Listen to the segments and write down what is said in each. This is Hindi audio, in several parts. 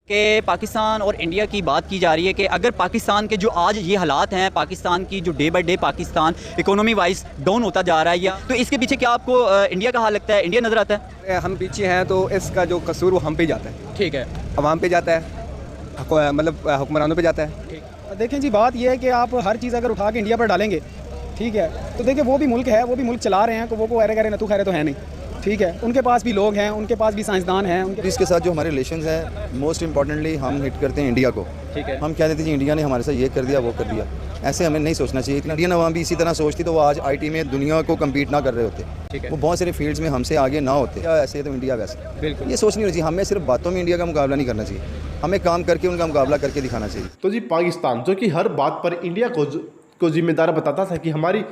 कि पाकिस्तान और इंडिया की बात की जा रही है कि अगर पाकिस्तान के जो आज ये हालात हैं, पाकिस्तान की जो day by day Pakistan economy wise down होता जा रहा है, या तो इसके पीछे क्या आपको इंडिया का हाल लगता है, इंडिया नज़र आता है? हम पीछे हैं तो इसका जो कसूर वो हम पे जाता है। ठीक है, अवाम पे जाता है, मतलब हुक्मरानों पे जाता है। ठीक, देखें जी, बात यह है कि आप हर चीज़ अगर उठा के इंडिया पर डालेंगे, ठीक है, तो देखिए वो भी मुल्क है, वो भी मुल्क चला रहे हैं, वो अरे गरे नतू खैरे तो है नहीं, ठीक है, उनके पास भी लोग हैं, उनके पास भी साइंसदान हैं। इसके साथ जो हमारे रिलेशंस हैं, मोस्ट इंपॉर्टेंटली हम हिट करते हैं इंडिया को। ठीक है, हम कह देते हैं इंडिया ने हमारे साथ ये कर दिया वो कर दिया, ऐसे हमें नहीं सोचना चाहिए। इंडियन अवाम भी इसी तरह सोचती तो वो आज आईटी में दुनिया को कम्पीट ना कर रहे होते। ठीक है, वो बहुत सारे फील्ड्स में हमसे आगे ना होते, या ऐसे तो इंडिया वैसे। बिल्कुल, ये सोच नहीं होनी चाहिए, हमें सिर्फ बातों में इंडिया का मुकाबला नहीं करना चाहिए, हमें काम करके उनका मुकाबला करके दिखाना चाहिए। तो जी पाकिस्तान जो कि हर बात पर इंडिया को जिम्मेदार बताता था कि हमारी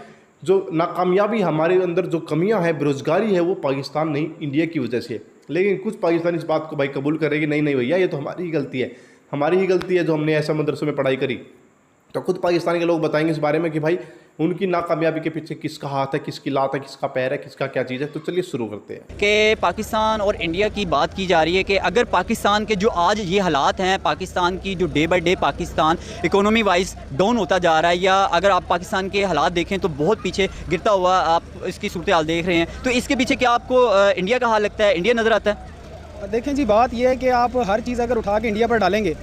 जो नाकामयाबी, हमारे अंदर जो कमियां हैं, बेरोजगारी है, वो पाकिस्तान नहीं इंडिया की वजह से। लेकिन कुछ पाकिस्तानी इस बात को भाई कबूल कर रहे कि नहीं भैया ये तो हमारी ही गलती है, हमारी ही गलती है जो हमने ऐसा मदरसों में पढ़ाई करी। तो खुद पाकिस्तान के लोग बताएंगे इस बारे में कि भाई उनकी नाकामयाबी के पीछे किसका हाथ है, किसकी लात है, किसका पैर है, किसका क्या चीज़ है। तो चलिए शुरू करते हैं कि पाकिस्तान और इंडिया की बात की जा रही है कि अगर पाकिस्तान के जो आज ये हालात हैं, पाकिस्तान की जो day by day Pakistan economy wise down होता जा रहा है, या अगर आप पाकिस्तान के हालात देखें तो बहुत पीछे गिरता हुआ आप इसकी सूरत हाल देख रहे हैं, तो इसके पीछे क्या आपको इंडिया का हाल लगता है, इंडिया नज़र आता है? देखें जी, बात यह है कि आप हर चीज़ अगर उठा के इंडिया पर डालेंगे,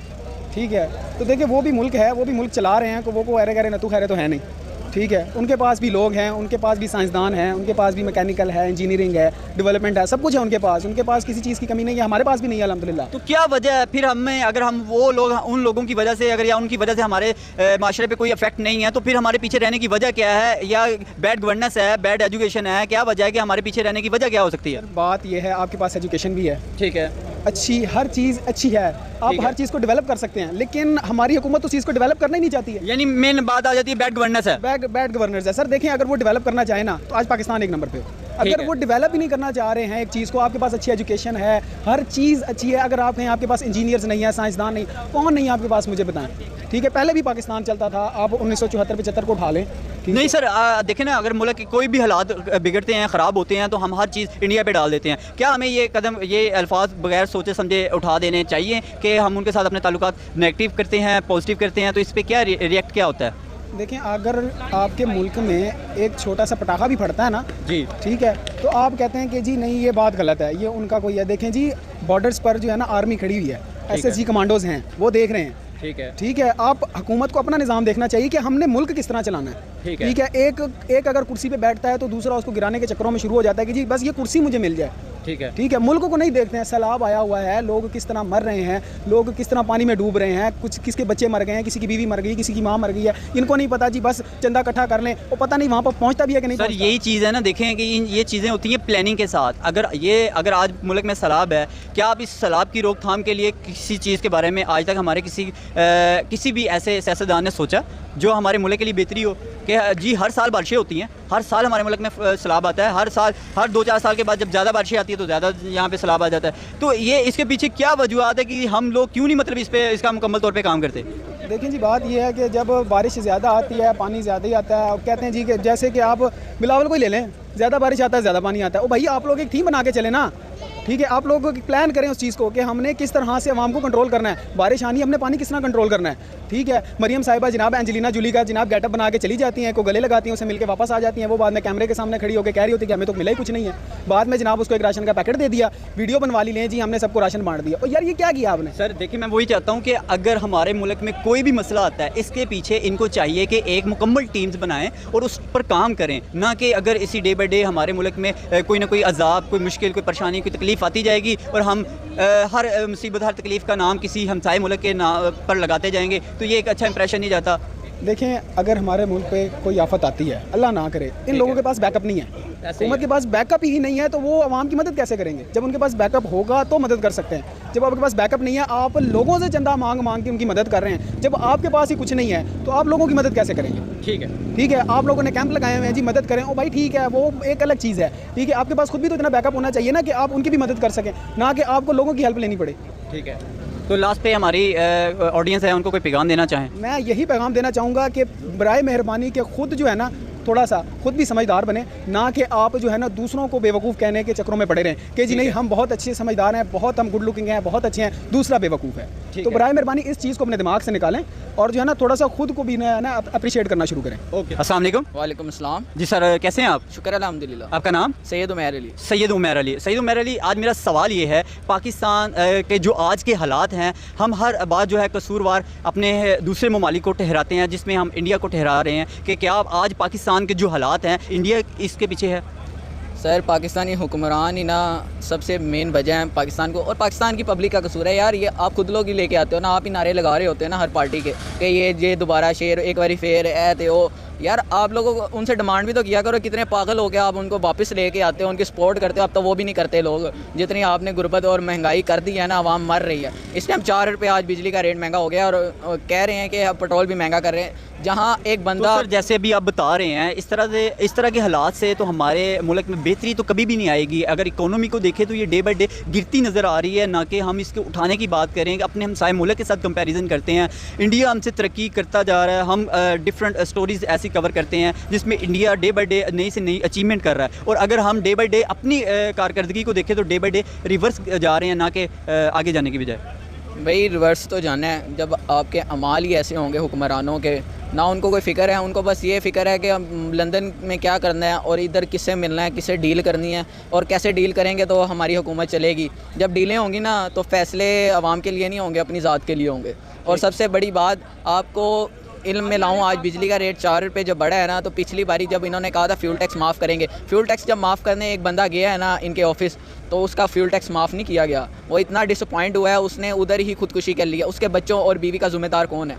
ठीक है, तो देखिए वो भी मुल्क है, वो भी मुल्क चला रहे हैं, वो अरे गरे नतू खैरे तो है नहीं, ठीक है, उनके पास भी लोग हैं, उनके पास भी साइंसदान हैं, उनके पास भी मैकेनिकल है, इंजीनियरिंग है, डेवलपमेंट है, सब कुछ है उनके पास किसी चीज़ की कमी नहीं है, हमारे पास भी नहीं है अल्हम्दुलिल्लाह। तो क्या वजह है फिर हमें, अगर हम वो लोग उन लोगों की वजह से अगर या उनकी वजह से हमारे माशरे पे कोई इफेक्ट नहीं है, तो फिर हमारे पीछे रहने की वजह क्या है? या बैड गवर्नेंस है, बैड एजुकेशन है, क्या वजह है कि हमारे पीछे रहने की वजह क्या हो सकती है? बात यह है, आपके पास एजुकेशन भी है, ठीक है, अच्छी, हर चीज़ अच्छी है, आप हर चीज़ को डेवलप कर सकते हैं, लेकिन हमारी हुकूमत उस चीज़ को डेवलप करना ही नहीं चाहती है। यानी मेन बात आ जाती है बैड गवर्नेंस है, बैड गवर्नेंस है। सर देखें, अगर वो डेवलप करना चाहे ना तो आज पाकिस्तान एक नंबर पे हो। अगर वो डेवलप ही नहीं करना चाह रहे हैं एक चीज़ को, आपके पास अच्छी एजुकेशन है, हर चीज़ अच्छी है, अगर आप हैं, आपके पास इंजीनियर्स नहीं है, साइंसदान नहीं, कौन नहीं है आपके पास, मुझे बताएं। ठीक है, पहले भी पाकिस्तान चलता था, आप 1974-75 को उठा लें। नहीं सर, देखें ना, अगर मुल्क के कोई भी हालात बिगड़ते हैं, ख़राब होते हैं, तो हम हर चीज़ इंडिया पे डाल देते हैं। क्या हमें ये कदम, ये अल्फाज बगैर सोचे समझे उठा देने चाहिए कि हम उनके साथ अपने ताल्लुकात नेगेटिव करते हैं, पॉजिटिव करते हैं, तो इस पर क्या रिएक्ट क्या होता है? देखें, अगर आपके मुल्क में एक छोटा सा पटाखा भी फटता है ना जी, ठीक है, तो आप कहते हैं कि जी नहीं ये बात गलत है, ये उनका कोई है। देखें जी, बॉर्डर्स पर जो है ना आर्मी खड़ी हुई है, SSG कमांडोज हैं, वो देख रहे हैं, ठीक है, आप हुकूमत को अपना निज़ाम देखना चाहिए कि हमने मुल्क किस तरह चलाना है, ठीक है। एक अगर कुर्सी पे बैठता है तो दूसरा उसको गिराने के चक्करों में शुरू हो जाता है कि जी बस ये कुर्सी मुझे मिल जाए, ठीक है, मुल्क को नहीं देखते हैं। सैलाब आया हुआ है, लोग किस तरह मर रहे हैं, लोग किस तरह पानी में डूब रहे हैं, कुछ किसके बच्चे मर गए हैं, किसी की बीवी मर गई, किसी की माँ मर गई है, इनको नहीं पता जी, बस चंदा इकट्ठा कर लें, वो पता नहीं वहाँ पर पहुँचता भी है कि नहीं। सर यही चीज़ है ना, देखें कि ये चीज़ें होती हैं प्लानिंग के साथ। अगर आज मुल्क में सैलाब है, क्या आप इस सैलाब की रोकथाम के लिए किसी चीज़ के बारे में आज तक हमारे किसी भी ऐसे सियासतदान ने सोचा जो हमारे मुल्क के लिए बेहतरी हो? कि जी हर साल बारिशें होती हैं, हर साल हमारे मुल्क में सैलाब आता है, हर साल, हर 2-4 साल के बाद जब ज़्यादा बारिशें आती है तो ज़्यादा यहाँ पे सैलाब आ जाता है। तो ये इसके पीछे क्या वजूहत है कि हम लोग क्यों नहीं मतलब इसका मुकम्मल तौर पे काम करते? देखिए जी, बात यह है कि जब बारिश ज़्यादा आती है, पानी ज़्यादा ही आता है, कहते हैं जी कि जैसे कि आप बिलावल को ही ले लें, ज़्यादा बारिश आता है, ज़्यादा पानी आता है, ओ भाई आप लोग एक थीम बना के चले ना, ठीक है, आप लोग प्लान करें उस चीज़ को कि हमने किस तरह से आवाम को कंट्रोल करना है, बारिश आनी, हमने पानी किस तरह कंट्रोल करना है, ठीक है। मरियम साहिबा जनाब एंजेलिना जूली का जनाब गेटअप बना के चली जाती हैं, को गले लगाती हैं, उससे मिलकर वापस आ जाती हैं, वो बाद में कैमरे के सामने खड़ी होकर कह रही होती है कि हमें तो मिला ही कुछ नहीं है, बाद में जनाब उसको एक राशन का पैकेट दे दिया, वीडियो बनवा ली, लें जी हमने सबको राशन बांट दिया। और यार ये क्या किया आपने? सर देखिए, मैं वही चाहता हूँ कि अगर हमारे मुल्क में कोई भी मसला आता है, इसके पीछे इनको चाहिए कि एक मुकम्मल टीम्स बनाएं और उस पर काम करें, ना कि अगर इसी डे बाय डे हमारे मुल्क में कोई ना कोई अजाब, कोई मुश्किल, कोई परेशानी, कोई तकलीफ़ आती जाएगी और हम हर मुसीबत, हर तकलीफ़ का नाम किसी हमसाए मुल्क के नाम पर लगाते जाएंगे, तो ये एक अच्छा इंप्रेशन नहीं जाता। देखें, अगर हमारे मुल्क पे कोई आफत आती है, अल्लाह ना करे, इन लोगों के पास बैकअप नहीं है, हुकूमत के पास बैकअप ही नहीं है, तो वो आवाम की मदद कैसे करेंगे? जब उनके पास बैकअप होगा तो मदद कर सकते हैं। जब आपके पास बैकअप नहीं है, आप लोगों से चंदा मांग के उनकी मदद कर रहे हैं, जब आपके पास ही कुछ नहीं है तो आप लोगों की मदद कैसे करेंगे? ठीक है, आप लोगों ने कैंप लगाए हुए हैं जी, मदद करें, ओ भाई ठीक है, वो एक अलग चीज़ है, ठीक है, आपके पास खुद भी तो इतना बैकअप होना चाहिए ना कि आप उनकी भी मदद कर सकें, ना कि आपको लोगों की हेल्प लेनी पड़े। ठीक है, तो लास्ट पे हमारी ऑडियंस है, उनको कोई पैगाम देना चाहें? मैं यही पैगाम देना चाहूँगा कि बराए मेहरबानी के खुद जो है ना, थोड़ा सा खुद भी समझदार बने, ना कि आप जो है ना दूसरों को बेवकूफ़ कहने के चक्करों में पड़े रहें कि जी नहीं हम बहुत अच्छे समझदार हैं, बहुत हम गुड लुकिंग हैं, बहुत अच्छे हैं, दूसरा बेवकूफ़ है। तो बराए मेहरबानी इस चीज़ को अपने दिमाग से निकालें और जो है ना थोड़ा सा खुद को भी ना अप्रिशिएट करना शुरू करें। ओके, अस्सलाम वालेकुम। वालेकुम अस्सलाम। जी सर, कैसे हैं आप? शुक्र अल्हम्दुलिल्लाह। आपका नाम? सैयद उमैर अली। सैयद उमैर अली। सैयद उमैर अली, आज मेरा सवाल ये है, पाकिस्तान के जो आज के हालात हैं, हम हर बात जो है कसूरवार अपने दूसरे ममालिक को ठहराते हैं, जिसमें हम इंडिया को ठहरा रहे हैं कि क्या आज पाकिस्तान के जो हालात हैं इंडिया इसके पीछे है? सर, पाकिस्तानी हुक्मरान ही ना सबसे मेन वजह है पाकिस्तान को, और पाकिस्तान की पब्लिक का कसूर है यार। ये आप खुद लोग ही लेके आते हो ना, आप ही नारे लगा रहे होते हैं ना हर पार्टी के कि ये दोबारा शेर एक बारी फेर है तो वो यार आप लोगों को उनसे डिमांड भी तो किया करो। कितने पागल हो गए आप, उनको वापस लेके आते हो, उनकी सपोर्ट करते हो। अब तो वो भी नहीं करते लोग। जितनी आपने गुर्बत और महंगाई कर दी है ना, आवाम मर रही है। इस टाइम 4 रुपये आज बिजली का रेट महंगा हो गया, और कह रहे हैं कि अब पेट्रोल भी महंगा कर रहे हैं। जहाँ एक बंदा तो सर, जैसे अभी आप बता रहे हैं, इस तरह के हालात से तो हमारे मुल्क में बेहतरी तो कभी भी नहीं आएगी। अगर इकोनॉमी को देखें तो ये डे बाई डे गिरती नज़र आ रही है, ना कि हम इसके उठाने की बात करें। अपने हमसाए मुल्क के साथ कंपैरिजन करते हैं, इंडिया हमसे तरक्की करता जा रहा है। हम डिफरेंट स्टोरीज़ ऐसी कवर करते हैं जिसमें इंडिया डे बाई डे नई से नई अचीवमेंट कर रहा है, और अगर हम डे बाई डे अपनी कारकर्दगी को देखें तो डे बाई डे रिवर्स जा रहे हैं, ना कि आगे जाने की बजाय। भाई रिवर्स तो जाना है जब आपके अमाल ही ऐसे होंगे हुक्मरानों के, ना उनको कोई फ़िक्र है। उनको बस ये फ़िक्र है कि हम लंदन में क्या करना है और इधर किससे मिलना है, किससे डील करनी है, और कैसे डील करेंगे तो हमारी हुकूमत चलेगी। जब डीलें होंगी ना तो फ़ैसले आवाम के लिए नहीं होंगे, अपनी ज़ात के लिए होंगे। और सबसे बड़ी बात आपको इल्म में लाऊं, आज बिजली का रेट 4 रुपये जब बढ़ा है ना, तो पिछली बारी जब इन्होंने कहा था फ्यूल टैक्स माफ़ करेंगे, फ्यूल टैक्स जब माफ़ करने एक बंदा गया है ना इनके ऑफिस, तो उसका फ्यूल टैक्स माफ़ नहीं किया गया। वो इतना डिसअपॉइंट हुआ है, उसने उधर ही खुदकुशी कर लिया। उसके बच्चों और बीवी का ज़िम्मेदार कौन है?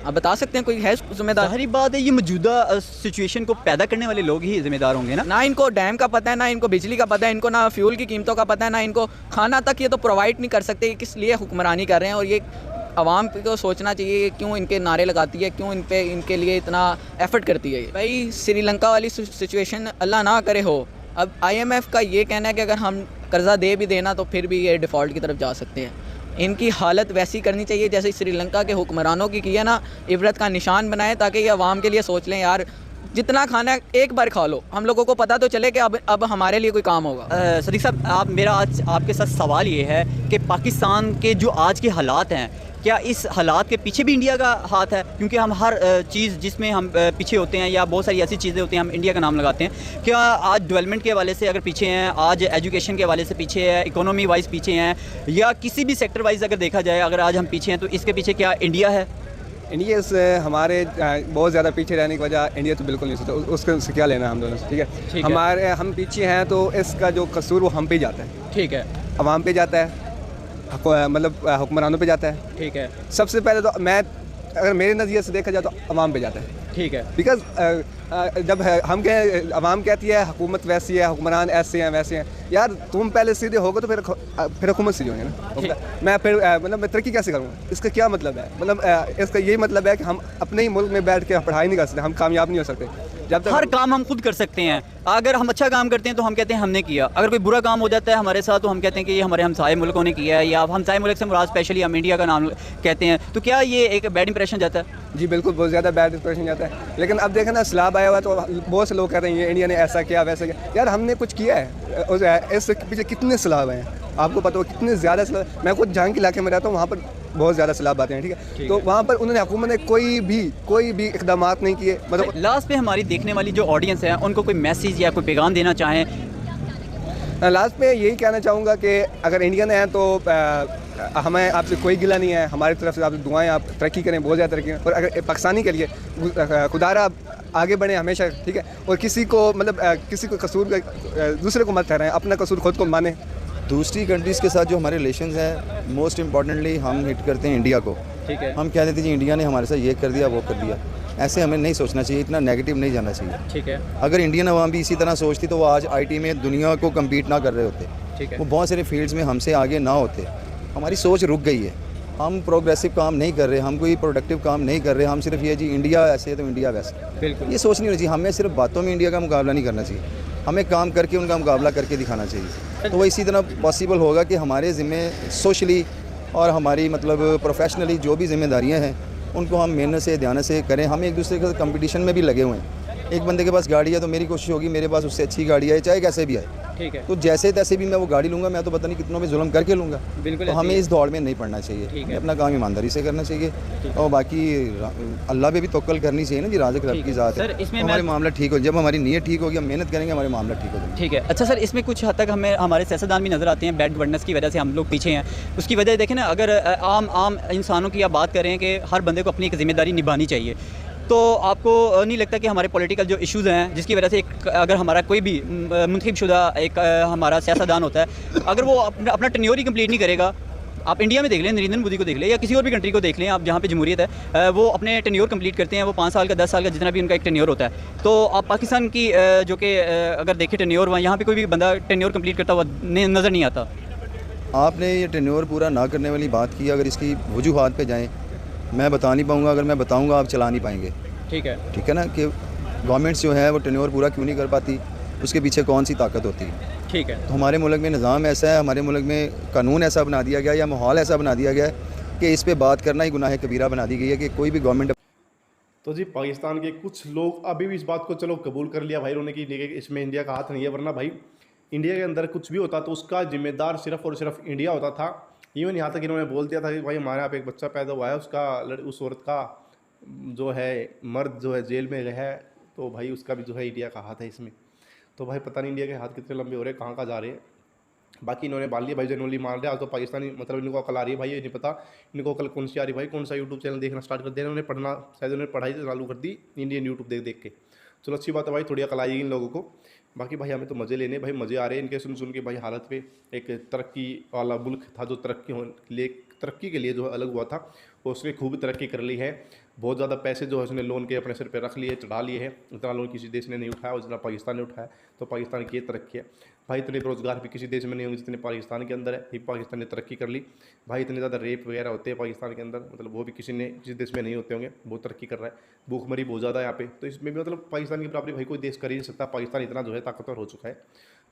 आप बता सकते हैं कोई है ज़िम्मेदार? सारी बात है, ये मौजूदा सिचुएशन को पैदा करने वाले लोग ही ज़िम्मेदार होंगे ना इनको डैम का पता है, ना इनको बिजली का पता है, इनको ना फ्यूल की कीमतों का पता है, ना इनको खाना तक ये तो प्रोवाइड नहीं कर सकते। किस लिए हुक्मरानी कर रहे हैं? और ये आवाम को सोचना चाहिए क्यों इनके नारे लगाती है, क्यों इनके लिए इतना एफर्ट करती है। भाई श्रीलंका वाली सिचुएशन अल्लाह ना करे हो। अब IMF का ये कहना है कि अगर हम कर्ज़ा दे भी देना तो फिर भी ये डिफ़ॉल्ट की तरफ जा सकते हैं। इनकी हालत वैसी करनी चाहिए जैसे श्रीलंका के हुक्मरानों की है ना, इबरत का निशान बनाए, ताकि ये आवाम के लिए सोच लें यार जितना खाना है एक बार खा लो, हम लोगों को पता तो चले कि अब हमारे लिए कोई काम होगा। सदीक साहब, मेरा आज आपके साथ सवाल ये है कि पाकिस्तान के जो आज के हालात हैं, क्या इस हालात के पीछे भी इंडिया का हाथ है? क्योंकि हम हर चीज़ जिसमें हम पीछे होते हैं, या बहुत सारी ऐसी चीज़ें होती हैं हम इंडिया का नाम लगाते हैं। क्या आज डेवलपमेंट के हवाले से अगर पीछे हैं, आज एजुकेशन के हवाले से पीछे है, इकोनॉमी वाइज पीछे हैं, या किसी भी सेक्टर वाइज अगर देखा जाए, अगर आज हम पीछे हैं तो इसके पीछे क्या इंडिया है? इंडिया से हमारे बहुत ज़्यादा पीछे रहने की वजह इंडिया तो बिल्कुल नहीं सोचता, उससे क्या लेना हम दोनों से, ठीक है। हम पीछे हैं तो इसका जो कसूर वो हम पे जाता है, ठीक है, अवाम पे जाता है, मतलब हुक्मरानों पे जाता है। ठीक है, सबसे पहले तो अगर मेरे नज़रिए से देखा जाए तो अवाम पे जाता है, ठीक है। बिकॉज जब हम अवाम कहती है हुकूमत वैसी है, हुक्मरान ऐसे हैं वैसे हैं, यार तुम पहले सीधे होगे तो फिर हुकूमत सीधे होंगे ना। मैं फिर मतलब मैं तरक्की कैसे करूँगा? इसका क्या मतलब है? मतलब इसका यही मतलब है कि हम अपने ही मुल्क में बैठ के पढ़ाई नहीं कर सकते, हम कामयाब नहीं हो सकते जब तक हर काम हम खुद कर सकते हैं। अगर हम अच्छा काम करते हैं तो हम कहते हैं हमने किया, अगर कोई बुरा काम हो जाता है हमारे साथ तो हम कहते हैं कि ये हमारे हमसाए मुल्कों ने किया है, या हमसाए मुल्क से मुराद स्पेशली हम इंडिया का नाम कहते हैं। तो क्या ये एक बैड इंप्रेशन जाता है? जी बिल्कुल, बहुत ज़्यादा बैड इंप्रेशन जाता है। लेकिन अब देखें ना, सैलाब आया हुआ तो बहुत से लोग कह रहे हैं ये इंडिया ने ऐसा किया वैसा किया। यार हमने कुछ किया है? इससे पीछे कितने सैलाब हैं आपको पता हो, कितने ज़्यादा सैलाब। मैं खुद जहाँ के इलाके में रहता हूँ वहाँ पर बहुत ज़्यादा सैलाब आते हैं, ठीक है। तो वहाँ पर उन्होंने हुकूमत ने कोई भी इक़दाम नहीं किए। मतलब लास्ट पे हमारी देखने वाली जो ऑडियंस है उनको कोई मैसेज या कोई पैगाम देना चाहें? लास्ट में यही कहना चाहूँगा कि अगर इंडियन हैं तो हमें आपसे कोई गिला नहीं है, हमारी तरफ से आप दुआएं, आप तरक्की करें, बहुत ज़्यादा तरक्की करें। और अगर पाकिस्तानी के लिए खुदारा आप आगे बढ़ें हमेशा, ठीक है। और किसी को मतलब किसी को कसूर दूसरे को मत ठहराएं, अपना कसूर खुद को माने। दूसरी कंट्रीज़ के साथ जो हमारे रिलेशंस हैं, मोस्ट इम्पॉर्टेंटली हम हिट करते हैं इंडिया को, ठीक है। हम कह देते हैं जी इंडिया ने हमारे साथ ये कर दिया वो कर दिया। ऐसे हमें नहीं सोचना चाहिए, इतना नेगेटिव नहीं जाना चाहिए, ठीक है। अगर इंडियन अवाम भी इसी तरह सोचती तो वो आज IT में दुनिया को कम्पीट ना कर रहे होते, ठीक है। वो बहुत सारे फील्ड्स में हमसे आगे ना होते। हमारी सोच रुक गई है, हम प्रोग्रेसिव काम नहीं कर रहे, हम कोई प्रोडक्टिव काम नहीं कर रहे, हम सिर्फ ये जी इंडिया ऐसे है तो इंडिया वैसे, बिल्कुल ये सोच नहीं होनी चाहिए। हमें सिर्फ बातों में इंडिया का मुकाबला नहीं करना चाहिए, हमें काम करके उनका मुकाबला करके दिखाना चाहिए। तो वो इसी तरह पॉसिबल होगा कि हमारे ज़िम्मे सोशली और हमारी मतलब प्रोफेशनली जो भी जिम्मेदारियां हैं उनको हम मेहनत से ध्यान से करें। हम एक दूसरे के साथ कंपटीशन में भी लगे हुए हैं। एक बंदे के पास गाड़ी है तो मेरी कोशिश होगी मेरे पास उससे अच्छी गाड़ी है, चाहे कैसे भी आए। ठीक है। तो जैसे तैसे भी मैं वो गाड़ी लूँगा, मैं तो पता नहीं कितनों में जुल्म करके लूँगा। बिल्कुल तो ऐसे ही हमें है। इस दौड़ में नहीं पड़ना चाहिए, ठीक है। हमें अपना काम ईमानदारी से करना चाहिए और बाकी अल्लाह पे भी तवक्कल करनी चाहिए ना जी, राज़िक रब की ज़ात है। सर, इसमें तो मैं- हमारे मामला ठीक हो, जब हमारी नीयत ठीक होगी, हम मेहनत करेंगे, हमारे मामला ठीक हो जाएंगे। ठीक है। अच्छा सर, इसमें कुछ हद तक हमें हमारे सियासतदान भी नज़र आते हैं, बैड गवर्नेंस की वजह से हम लोग पीछे हैं। उसकी वजह देखें ना, अगर आम इंसानों की आप बात करें कि हर बंदे को अपनी एक ज़िम्मेदारी निभानी चाहिए, तो आपको नहीं लगता कि हमारे पॉलिटिकल जो इश्यूज़ हैं, जिसकी वजह से अगर हमारा कोई भी मुंतखब एक हमारा सियासतदान होता है, अगर वो अपना टेन्योर ही कंप्लीट नहीं करेगा, आप इंडिया में देख लें, नरेंद्र मोदी को देख लें या किसी और भी कंट्री को देख लें, आप जहाँ पे जमहूरियत है, वो अपने टेन्योर कंप्लीट करते हैं, वो 5 साल का 10 साल का जितना भी उनका एक टेन्योर होता है। तो आप पाकिस्तान की जो कि अगर देखें टेन्योर, वहाँ यहाँ पे कोई भी बंदा टेन्योर कंप्लीट करता हुआ नज़र नहीं आता। आपने ये टेन्योर पूरा ना करने वाली बात की, अगर इसकी वजूहात पे जाएं, मैं बता नहीं पाऊँगा, अगर मैं बताऊँगा आप चला नहीं पाएंगे। ठीक है। ठीक है ना, कि गवर्नमेंट्स जो है वो टेन्योर पूरा क्यों नहीं कर पाती, उसके पीछे कौन सी ताकत होती है। ठीक है। तो हमारे मुल्क में निज़ाम ऐसा है, हमारे मुल्क में कानून ऐसा बना दिया गया या माहौल ऐसा बना दिया गया है कि इस पे बात करना ही गुनाह कबीरा बना दी गई है कि कोई भी गवर्नमेंट। तो जी पाकिस्तान के कुछ लोग अभी भी इस बात को चलो कबूल कर लिया भाई उन्होंने कि इसमें इंडिया का हाथ नहीं है, वरना भाई इंडिया के अंदर कुछ भी होता तो उसका जिम्मेदार सिर्फ और सिर्फ इंडिया होता था। इवन यहाँ तक इन्होंने बोल दिया था कि भाई हमारे यहाँ पे एक बच्चा पैदा हुआ है, उसका उस औरत का जो है मर्द जो है जेल में गया है, तो भाई उसका भी जो है इंडिया का हाथ है इसमें। तो भाई पता नहीं इंडिया के हाथ कितने लंबे हो रहे हैं, कहाँ कहाँ जा रहे हैं। बाकी इन्होंने बाल लिया भाई, जनरली मार दिया। तो पाकिस्तानी मतलब इनको अकल आ रही है भाई, ये नहीं पता इनको अकल कौन सी आ रही है भाई, कौन सा यूट्यूब चैनल देखना स्टार्ट कर दिया इन्होंने, पढ़ना शायद उन्होंने पढ़ाई चालू कर दी इंडियन यूट्यूब देख देख के। चलो अच्छी बात है भाई, थोड़ी अकल आएगी इन लोगों को। बाकी भाई हमें तो मज़े लेने भाई, मज़े आ रहे हैं इनके सुन सुन के भाई। हालत पे एक तरक्की वाला मुल्क था जो तरक्की के लिए जो अलग हुआ था, वो उसने खूब तरक्की कर ली है। बहुत ज़्यादा पैसे जो है उसने लोन के अपने सिर पे रख लिए, चढ़ा लिए हैं। इतना लोन किसी देश ने नहीं उठाया जितना पाकिस्तान ने उठाया। तो पाकिस्तान की ये तरक्की है भाई। इतने बेरोजगार भी किसी देश में नहीं होंगे जितने पाकिस्तान के अंदर है। ये पाकिस्तान ने तरक्की कर ली भाई। इतने ज़्यादा रेप वगैरह होते हैं पाकिस्तान के अंदर, मतलब वो भी किसी देश में नहीं होते होंगे। बहुत तरक्की कर रहा है, भूखमरी बहुत ज़्यादा है यहाँ पे। तो इसमें भी मतलब पाकिस्तान की बराबरी भाई कोई देश कर ही नहीं सकता। पाकिस्तान इतना जो है ताकतवर हो चुका है।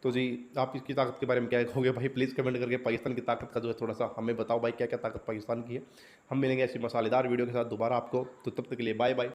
तो जी आप इसकी ताकत के बारे में क्या कहोगे भाई, प्लीज़ कमेंट करके पाकिस्तान की ताकत का जो है थोड़ा सा हमें बताओ भाई, क्या क्या ताकत पाकिस्तान की है। हम मिलेंगे ऐसी मसालेदार वीडियो के साथ दोबारा आपको, तो तब तक के लिए बाय बाय।